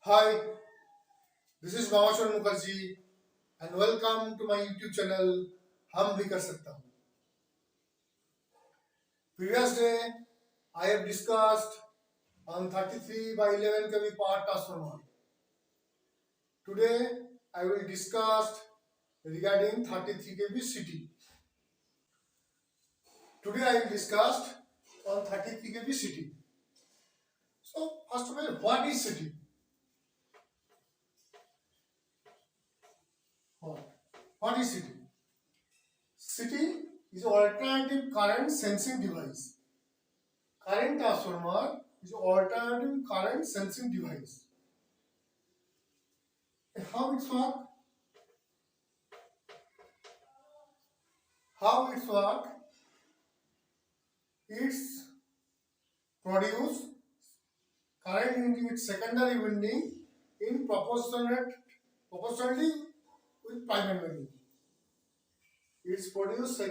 Hi, this is Mamashwar Mukherjee and welcome to my YouTube channel हम भी कर सकता हूँ. Previous day I have discussed on 33 by 11 kV power transformer. Today I will discuss regarding 33 kV CT. Today I will discuss on 33 kV CT. So first of all, what is CT? What is CT? CT is alternative current sensing device. Current transformer is alternative current sensing device. How it work? How it work? It's produce current into its secondary winding in proportionally with primary winding. It produce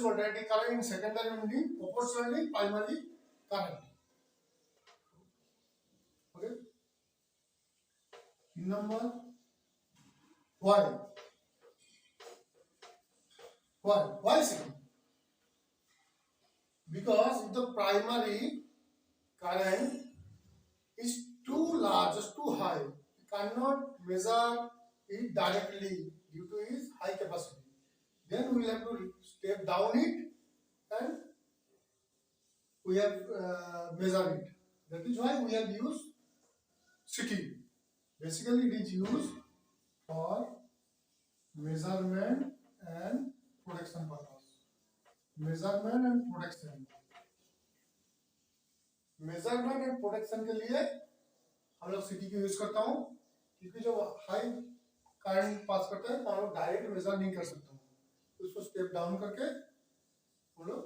alternating current in secondary winding proportionally primary current. Okay. Number why? Why second? Because if the primary current is too large, is too high, we cannot measure it directly due to its high capacity. Then we will have to step down it and we have measured it. That is why we have used CT. Basically, it is used for measurement and protection purpose. Measurement and protection. Measurement and protection के लिए हम लोग city की use करता हूँ क्योंकि जब high current pass करते हैं तो हम लोग डायरेक्ट मेजर नहीं कर सकते हैं, उसको स्टेप डाउन करके हम लोग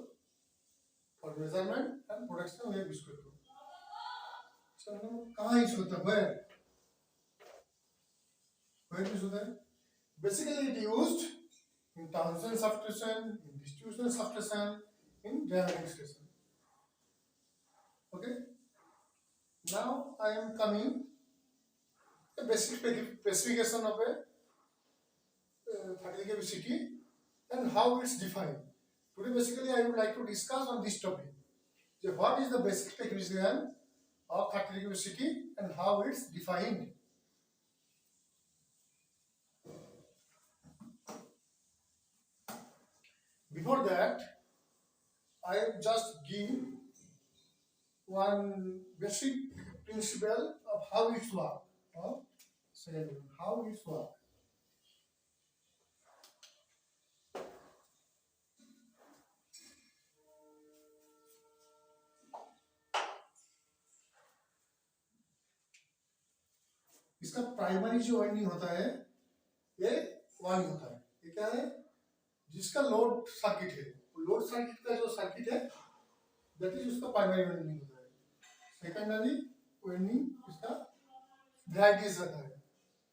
फॉर मेजरमेंट एंड प्रोटेक्शन ये यूज करते हैं. चलो कहाँ यूज होता है? वेयर यूज होता है? Basically it used in townsend substation, in distribution substation, in generating station. Okay. Now I am coming the basic specification of a 30 kV CT and how it's defined. Today basically I would like to discuss on this topic. So what is the basic specification of 30 kV CT and how it's defined. Before that, I just give one basic principle of how it works. Second one, how it works. इसका primary जो winding होता है ये one होता है. ये क्या है? जिसका लोड सर्किट है, लोड सर्किट का जो सर्किट है दैट इज उसका प्राइमरी वाइंडिंग होता है. सेकेंडरी वाइंडिंग इसका वैराइटीज रहता है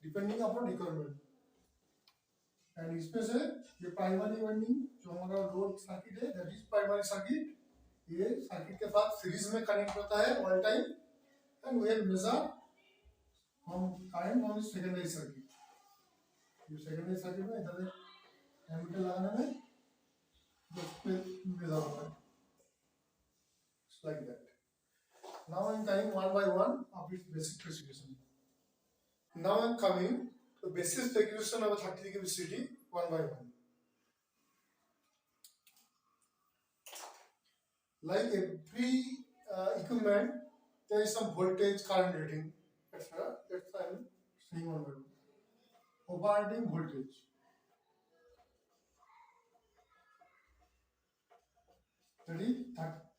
डिपेंडिंग अपॉन रिक्वायरमेंट. एंड इसमें से ये प्राइमरी वाइंडिंग जो हमारा लोड सर्किट है दैट इज प्राइमरी सर्किट. ये सर्किट के साथ सीरीज में कनेक्ट होता है all time and we have measure हम करंट ऑन सेकेंडरी सर्किट. ये सेकेंडरी सर्किट में इधर एमीटर लगाने में जो पे मेजर होता है like that. Now I am coming one by one of its basic specification. Now I am coming to basic specification of a 30 kV CT one by one. Like every equipment, there is some voltage, current rating, etc. That's I am saying one by one. Operating voltage. That is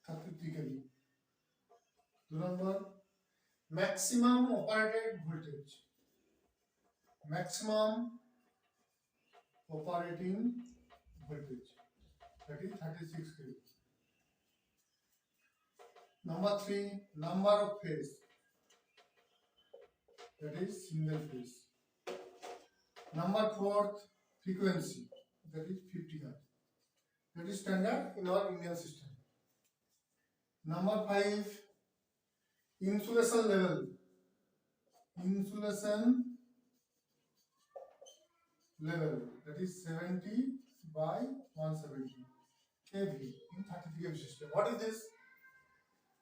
33 kV. Number maximum operated voltage. Maximum operating voltage. That is 36 kV. Number 3, number of phase. That is single phase. Number 4, frequency. That is 50 Hz. That is standard in our Indian system. Number 5, insulation level. insulation level, that is 70 by 170 kV in 33 kV system. What is this?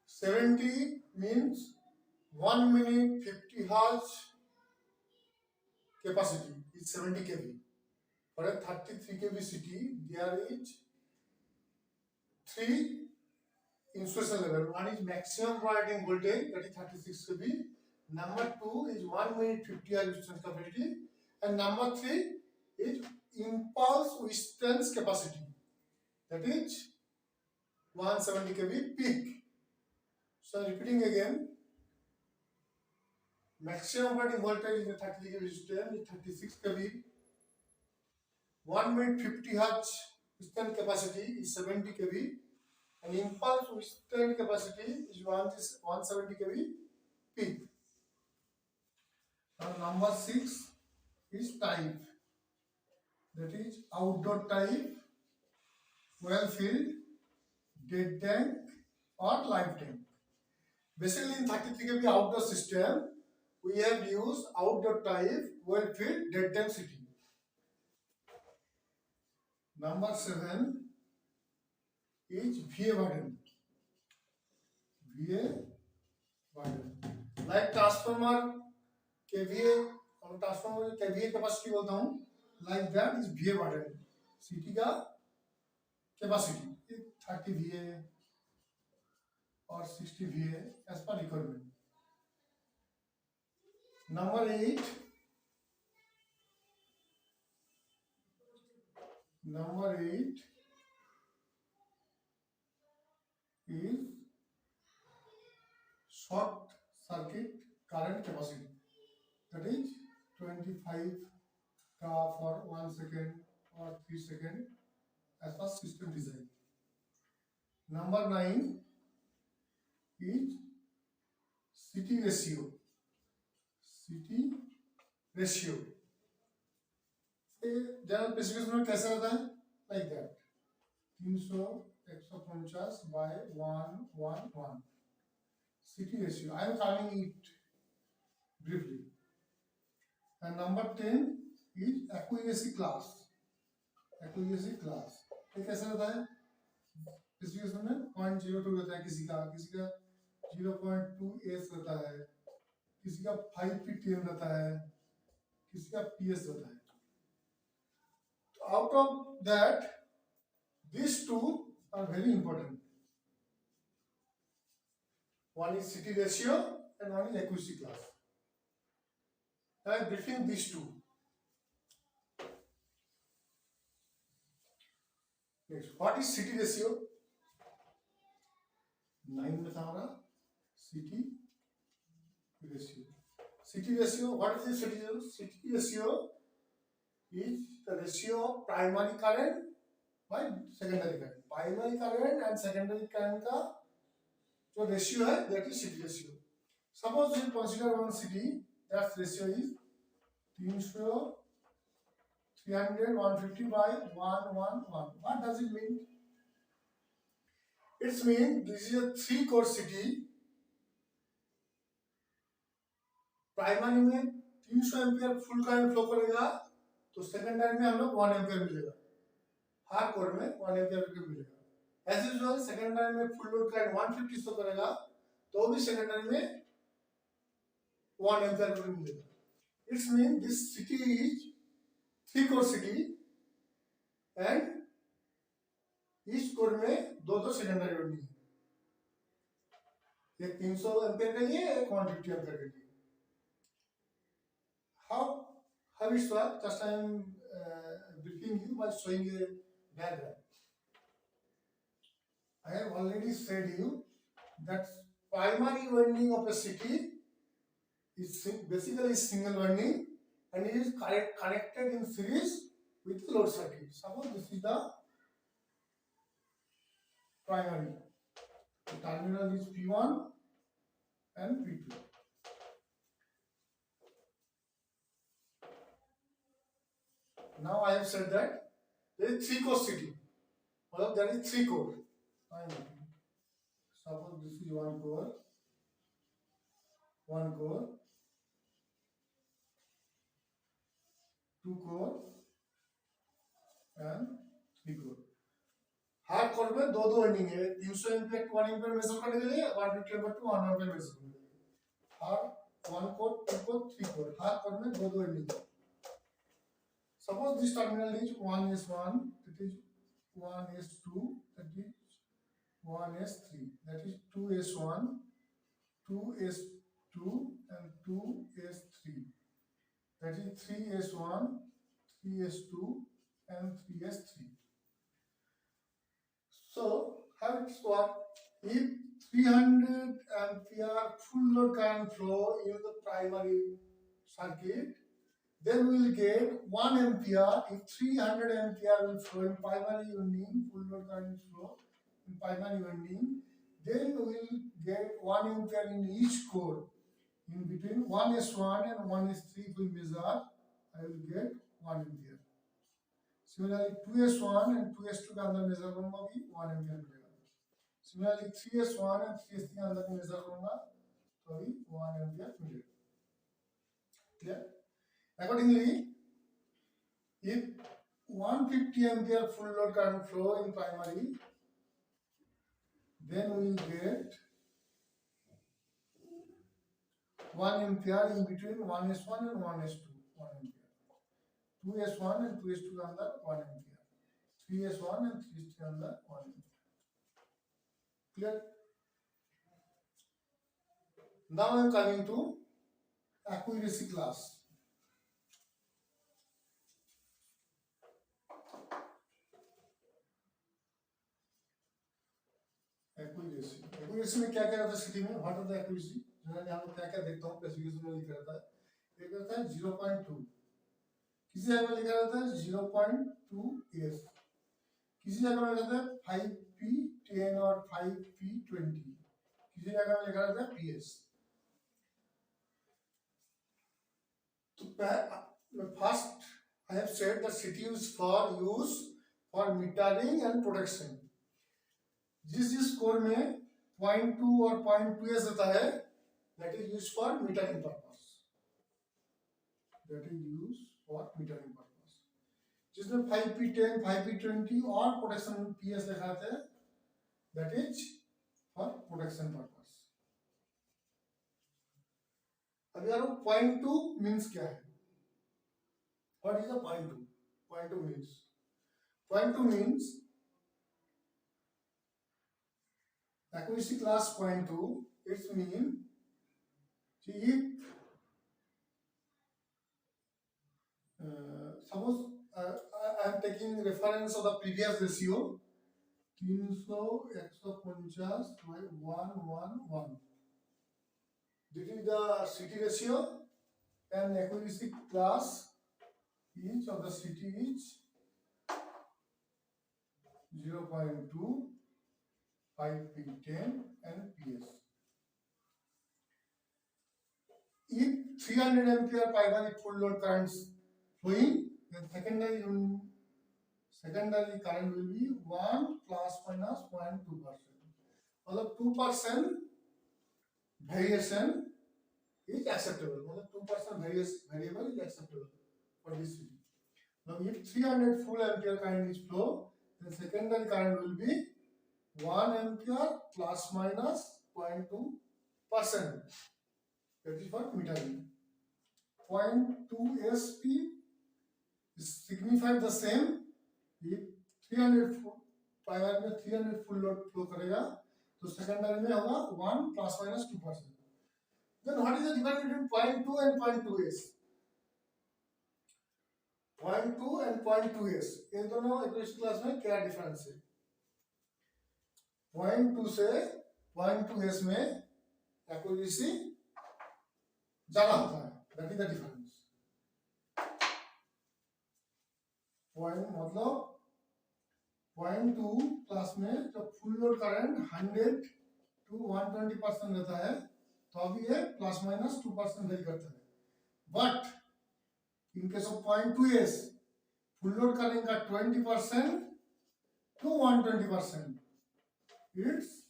70 means 1 minute 50 hertz capacity is 70 kV. For a 33 kV city, there is 3 insulation level. One is maximum operating voltage, that is 36 kV. Number 2 is 1 minute 50 hertz resistance capacity, and number 3 is impulse resistance capacity, that is 170 kV peak. So repeating again, maximum operating voltage in the 33 kV system is 36 kV. 1 minute 50 hertz resistance capacity is 70 kV, and impulse resistance capacity is 170 kV peak. Now number 6 is type, that is outdoor type, well filled, dead tank or live tank. Basically in 33 kV outdoor system, we have used outdoor type, well filled, dead tank city. Number 7 is VA burden. VA burden. Like transformer KVA और transformer KVA capacity बोलता हूँ, like that is VA burden. CT का capacity 30 VA or 60 VA as per requirement. Number 8 is short circuit current capacity, that is 25 ka for 1 second or 3 seconds as per system design. Number 9 is CT ratio. CT ratio general specification में कैसा रहता है, like that 300 150 by 111 CT ratio. I am calling it briefly. And number 10 is accuracy class. Accuracy class ये कैसा रहता है, specification में 0.02 रहता है, किसी का 0.2s रहता है, किसी का 5 ppm रहता है, किसी का ps रहता है. Out of that, these two are very important. One is CT ratio and one is accuracy class. Now I am briefing these two. Next, what is CT ratio? 9 में था हमारा CT ratio. CT ratio, what is the CT ratio? CT ratio is the ratio of primary current by secondary current. Primary current and secondary current का जो ratio है, that is CT ratio. Suppose we consider one CT, that ratio is 300, 300, 150 by 111. What does it mean? It means this is a 3-core CT. Primary में 300 ampere full current flow करेगा, तो secondary में हम लोग 1 ampere मिलेगा, हर core में 1 ampere मिलेगा. As usual secondary में फुल लोड करंट 150 फ्लो करेगा, तो भी सेकेंडरी में 1 एम्पियर मिलेगा. It's mean this city is 3-core city and इस कोर में दो सेकेंडरी वाइंडिंग है, एक 300 एम्पियर के लिए, एक 150 एम्पियर के लिए. How it works? Just I am briefing you by showing a diagram. I have already said you that primary winding of a city is basically single winding and it is connected in series with the load circuit. Suppose this is the primary. The terminal is P1 and P2. Now I have said that there is 3-core city. Well, there is 3 core. Suppose this is 1 core, 2 core and 3 core hard core में दो winding है 300 ampere 1 ampere major करने के लिए 150 ampere to 1 ampere major करने के लिए hard 1 core 2 core 3 core hard core में दो वाइंडिंग है suppose this terminal is 1s1 that is 1s2 that is 1s3 that is 2s1 2s2 and 2s3 that is 3s1 3s2 and 3s3 so how it's work if 300 ampere full load current flow in the primary circuit then we will get 1 ampere if 300 ampere will flow in primary winding full load current flow in primary winding then we will get 1 ampere in each core in between 1s1 and 1s3 if we measure I will get 1 ampere similarly 2s1 and 2s2 का अंदर measure करूँगा भी 1 ampere मिलेगा similarly 3s1 and 3s3 का अंदर measure करूँगा तो भी 1 ampere मिलेगा clear accordingly if 150 ampere full load current flow in primary then we will get 1 ampere in between 1s1 and 1s2 1 ampere 2s1 and 2s2 के अंदर 1 ampere 3s1 and 3s3 के अंदर 1 ampere clear now I am coming to accuracy class accuracy में क्या क्या रहता है CT में what are the accuracy generally हम लोग क्या क्या देखता हूँ स्पेसिफिकेशन में लिखा रहता है एक रहता है 0.2 किसी जगह में लिखा रहता है 0.2s किसी जगह में रहता है 5p10 और 5p20 किसी जगह में लिखा रहता है ps तो first I have said the city use for metering and protection जिस कोर में 0.2 और 0.2s रहता है that is used for metering purpose जिसमें 5p10 5p20 और प्रोटेक्शन ps लिखा है that is for protection purpose अब यार 0.2 means क्या है what is a 0.2 0.2 means accuracy class 0.2 its mean if suppose I am taking reference of the previous ratio 300 150 by 111 this is the CT ratio and accuracy class each of the CT is 0.2 5p10 and ps if 300 ampere primary full load currents flowing then secondary current will be 1 plus minus 0.2% मतलब 2% variation is acceptable मतलब 2% variable is acceptable for this city now if 300 full ampere current is flow then secondary current will be 1 ampere plus minus 0.2%. That is for metering. 0.2 SP signifies the same. If 300 primary में 300 full load flow करेगा तो secondary में होगा 1 plus minus 2%. Then what is the difference between 0.2 and 0.2s? 0.2 and 0.2s ये दोनों accuracy class में क्या difference है? 0.2 से 0.2s में एक्यूरेसी ज्यादा होता है दैट इज द डिफरेंस मतलब 0.2 क्लास में जब फुल लोड करंट 100 to 120% रहता है तो अभी ये प्लस माइनस 2% वेरी करता है but in case of 0.2s full load current का 20% to 120% its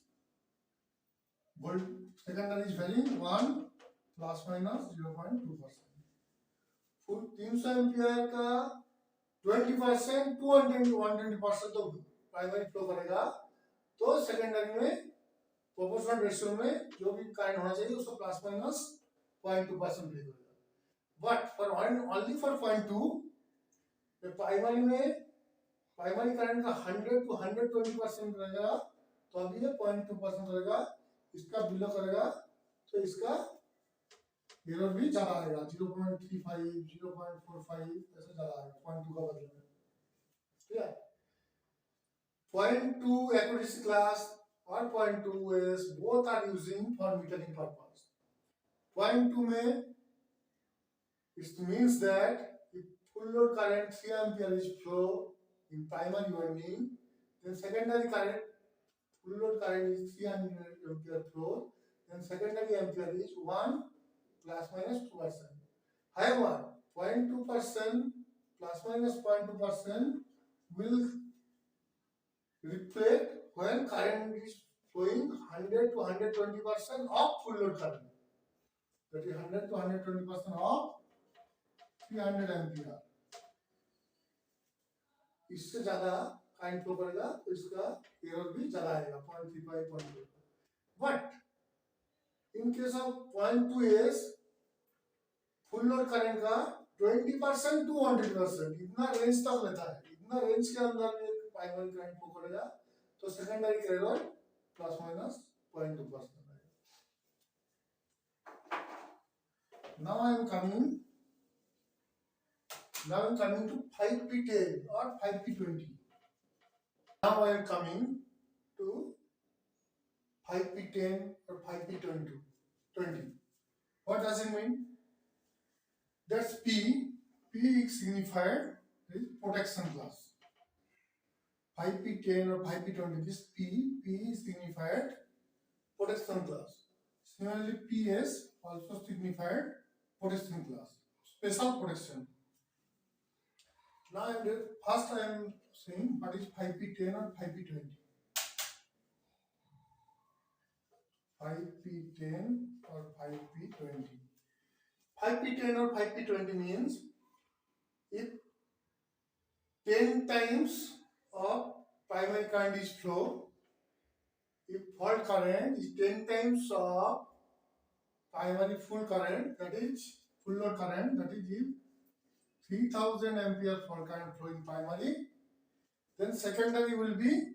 secondary is varying 1 plus minus 0.2%. 300 ampere का 20% 120% तो प्राइमरी फ्लो करेगा, तो सेकेंडरी में प्रोपोर्शनल रेशियो में जो भी करंट होना चाहिए उसको प्लस माइनस 0.2% ले करेगा। But for only for 0.2 primary में प्राइमरी करंट का 100 to 120% रहेगा, तो अभी ये 0.2% रहेगा। इसका बिलो करेगा तो इसका एरर भी ज्यादा आएगा, 0.35 0.45 ऐसे ज्यादा आएगा 0.2 का बदले में। ठीक है, 0.2 accuracy class or 0.2 is both are using for metering purpose. 0.2 में it means that if full load current 3 ampere is flow in primary winding, then secondary current full load current is 300 ampere flow, then secondary ampere is 1 plus minus 2%. However, 0.2% plus minus 0.2% will reflect when current is flowing 100 to 120% of full load current. That is 100 to 120% of 300 ampere. इससे ज्यादा current flow करेगा तो इसका error भी ज्यादा आएगा 0.35 0.2। But in case of 0.2 is full load current का 20% to 100%, इतना रेंज तक लेता है। इतना रेंज के अंदर में प्राइमरी करंट फ्लो करेगा तो सेकेंडरी का error plus minus 0.2%। Now I am coming to 5P10 or 5P20. Now I am coming to 5P10 or 5P20. What does it mean? That's P signified is protection class. 5P10 or 5P20, this P signified protection class. Similarly, PS also signified protection class, special protection. Now first I am saying what is 5P10 or 5P20. 5P10 or 5P20. 5P10 or 5P20 means if 10 times of primary current is flow, if fault current is 10 times of primary full current, that is full load current, that is if 3000 ampere fault current flow in primary, then secondary will be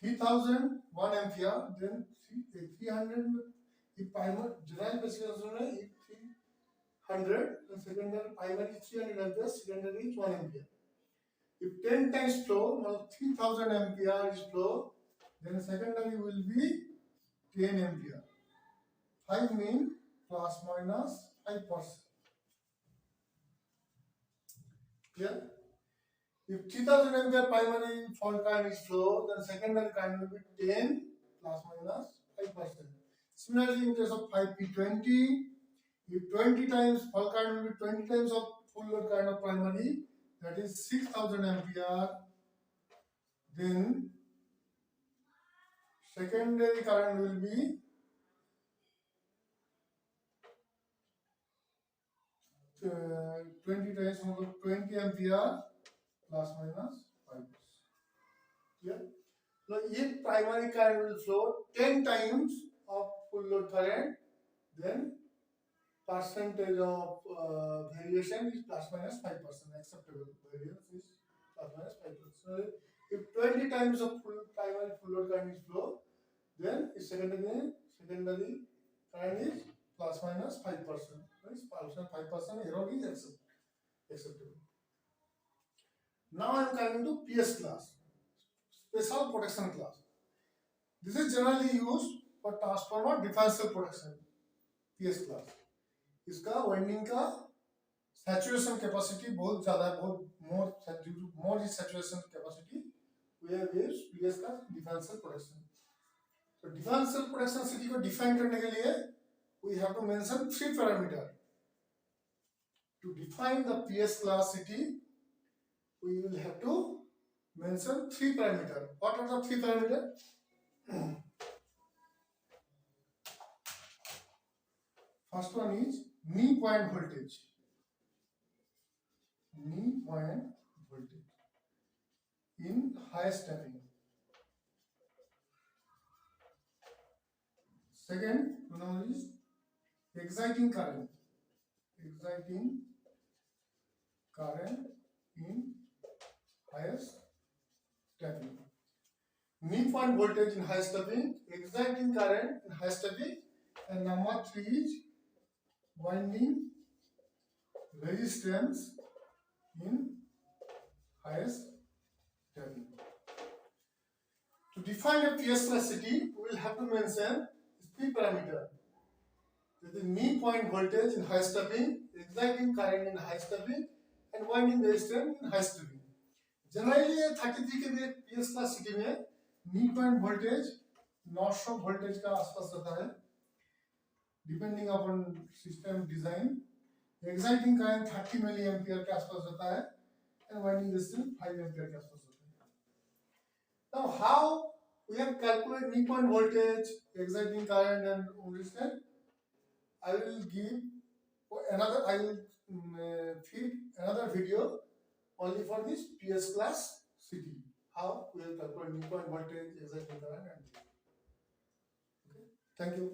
3001 ampere, then 300 if primary general specification if 300, then secondary primary 300 ampere, secondary is 1 ampere. If 10 times flow, now 3000 ampere is flow, then secondary will be 10 ampere. 5 mean plus minus 5%. Clear? If 3000 ampere primary fault current is flow, then secondary current will be 10 plus minus 5%. Similarly, in case of 5P20, if 20 times fault current will be 20 times of full load current of primary, that is 6000 ampere, then secondary current will be 20 times 20 ampere plus minus 5%. Clear? Now, if primary current will flow 10 times of full load current, then percentage of variation is plus minus 5%. Acceptable variance is plus minus 5%. So, if 20 times of primary full load current is flow, then secondary current is plus minus 5%. Plus 5% error is acceptable. Now I am coming to PS class, special protection class. This is generally used for transformer differential protection. PS class. इसका winding का saturation capacity बहुत ज्यादा है, बहुत more saturation capacity we have used PS का differential protection. तो differential protection CT को define करने के लिए we have to mention 3 parameter. To define the PS class city we will have to mention 3 parameters. What are the 3 parameters? First one is knee point voltage. knee point voltage in high stepping. Second pronoun is exciting current. Exciting current in highest stepping. Knee point voltage in high stepping, exciting current in high stepping, and number 3 is winding resistance in highest stepping. To define a PS plus city, we will have to mention speed parameter. That is knee point voltage in high stepping, exciting current in high stepping, and winding resistance in high stepping. Generally 33 के PS class city में नी point voltage 900 voltage का आसपास रहता है depending upon system design exciting current 30 milli ampere के आसपास रहता है एंड वाइंडिंग रेजिस्टेंस 5 एम्पियर के आसपास रहता है now how we have calculate knee point voltage exciting current and resistance I will give another I will feed another video only for this PS class city. How we will calculate new point voltage, exact current, and okay. Thank you.